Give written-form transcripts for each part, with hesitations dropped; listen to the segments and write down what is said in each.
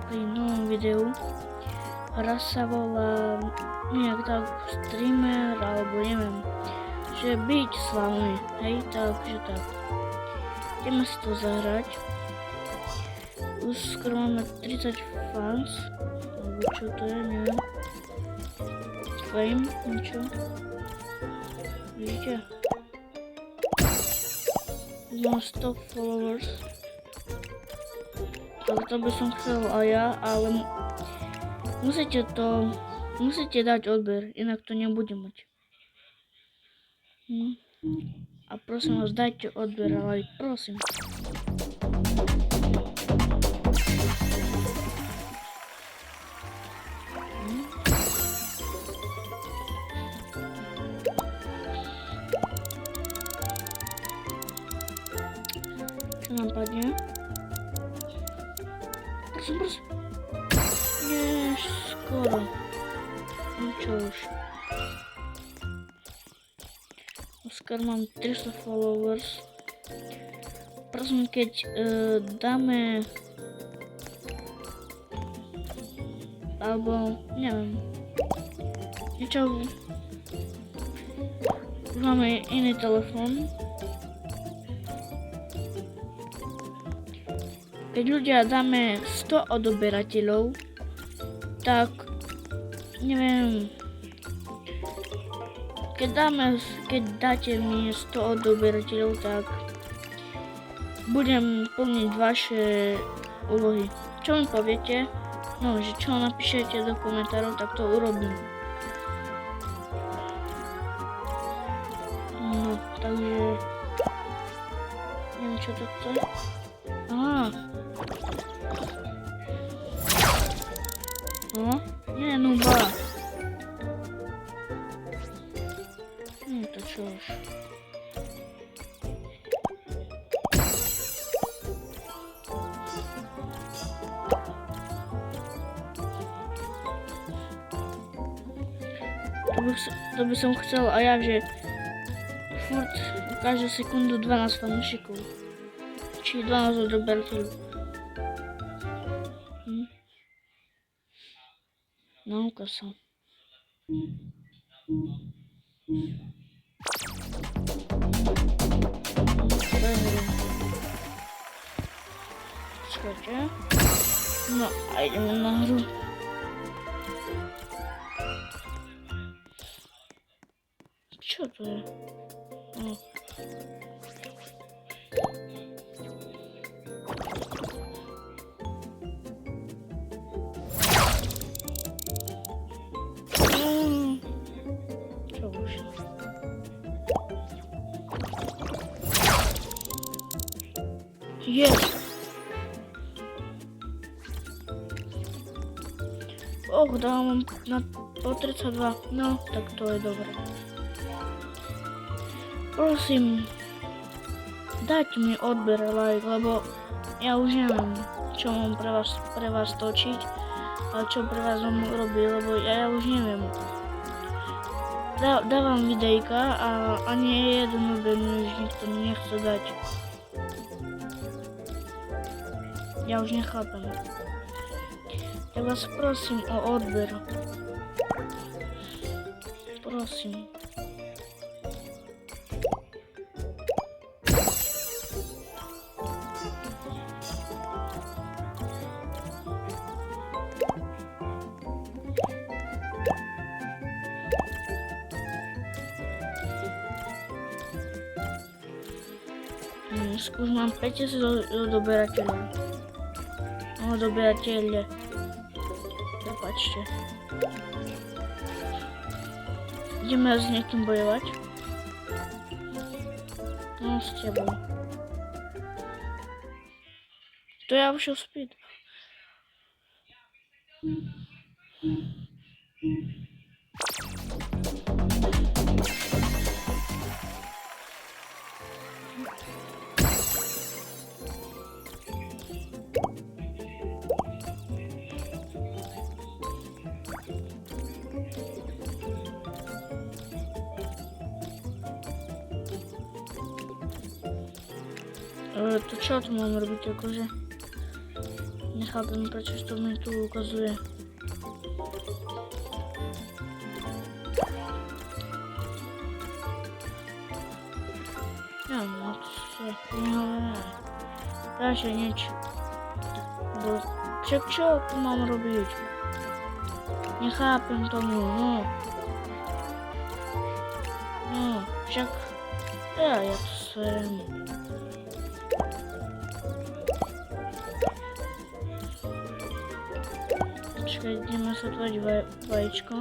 pri novom videu. Hra sa volá nejak tak streamer, alebo neviem, že byť slavný, hej, takže tak. Ideme si to zahrať. Už skoro máme 30 fans, alebo čo to je, neviem. Claim, niečo. Vidíte? Mám 100 followers. Tak to by som chcel aj ja, ale musíte dať odber, inak to nebudem mať. A prosím vás, dajte odber, ale prosím. Čo nám padne? Prosím. Nie, skoro. No čo už. Skoro mám 300 followers. Prosím, keď dáme alebo neviem niečo, už máme iný telefón. Keď ľudia dáme 100 odoberateľov, tak neviem, keď dáte mi 100 odoberateľov, tak budem plniť vaše úlohy. Čo mi poviete? No, že čo napíšete do komentárov, tak to urobím. No, takže neviem, čo to chce. Aha. No, nie, nuba. To čo už. To by som chcel a ja, že furt každú sekundu 12 fanúšikov. Či 12 odoberateľov. Nauka sa. Počkajte. No a ideme na hru. Čo to je? No. Čo už? Yes! Dávam na po 32, no tak to je dobré. Prosím, dajte mi odber, like, lebo ja už neviem, čo mám pre vás točiť, ale čo pre vás mám robiť, lebo ja už neviem. Dávam videjka a ani jeden odber mi už nikto nechce dať. Ja už nechápem. Ja vás prosím o odber. Prosím. Už mám 5000 odoberateľov. Odoberateľe. Prepačte. Ideme s niekým bojovať. No s tebou. To ja ušiel speed. To čo tu mám robiť, akože? nechápem, proč to mi tu ukazuje. No to sa nehovorá. Radšej nič. Bo však čo tu mám robiť? Nechápem tomu, no. No, však ja to serem. Počkaj, ideme sa tvoriť vajíčko.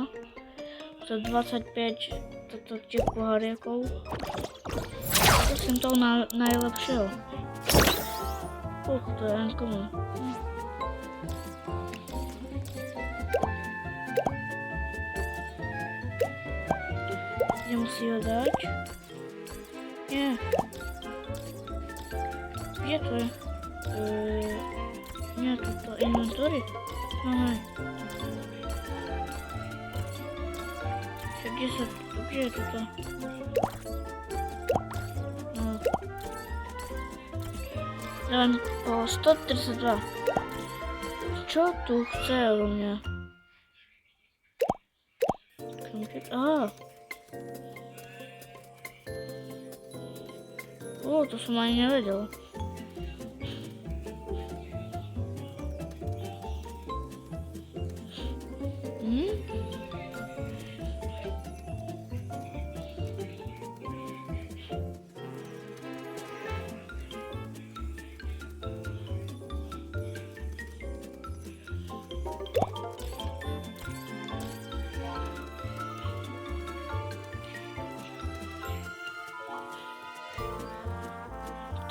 Za 25 tých poháriekov. Prosím toho najlepšieho. To je uncommon. Idem si ho dať. Nie. Kde to je? Nie, toto inventory. No hej. Kde je toto? No. Dávam po 132. Čo tu chce odo mňa? Aha. To som ani nevedel.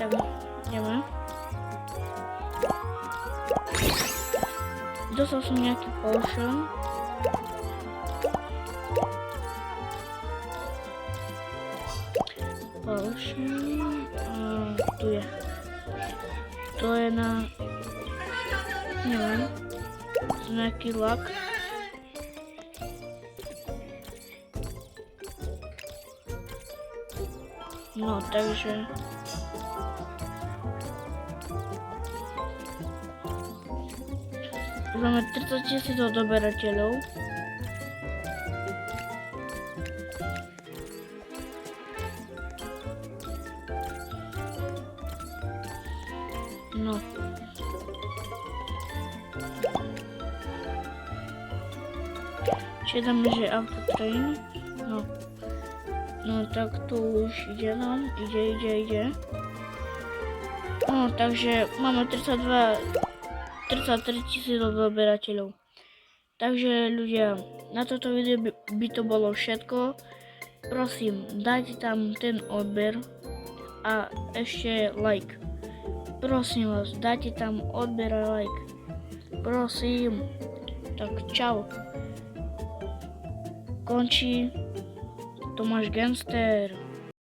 Tak, ideme. Dostal som nejaký potion. Tu je. To je na... neviem. Nejaký lak. No, takže... Máme 30 000 odoberateľov. No. Čiže že autotrain. No. No tak tu už ide nám. Ide. No takže máme 33 000 odoberateľov. Takže ľudia, na toto video by to bolo všetko. Prosím, dajte tam ten odber a ešte like. Prosím vás, dajte tam odber a like. Prosím. Tak čau. Končí Tomáš Genster.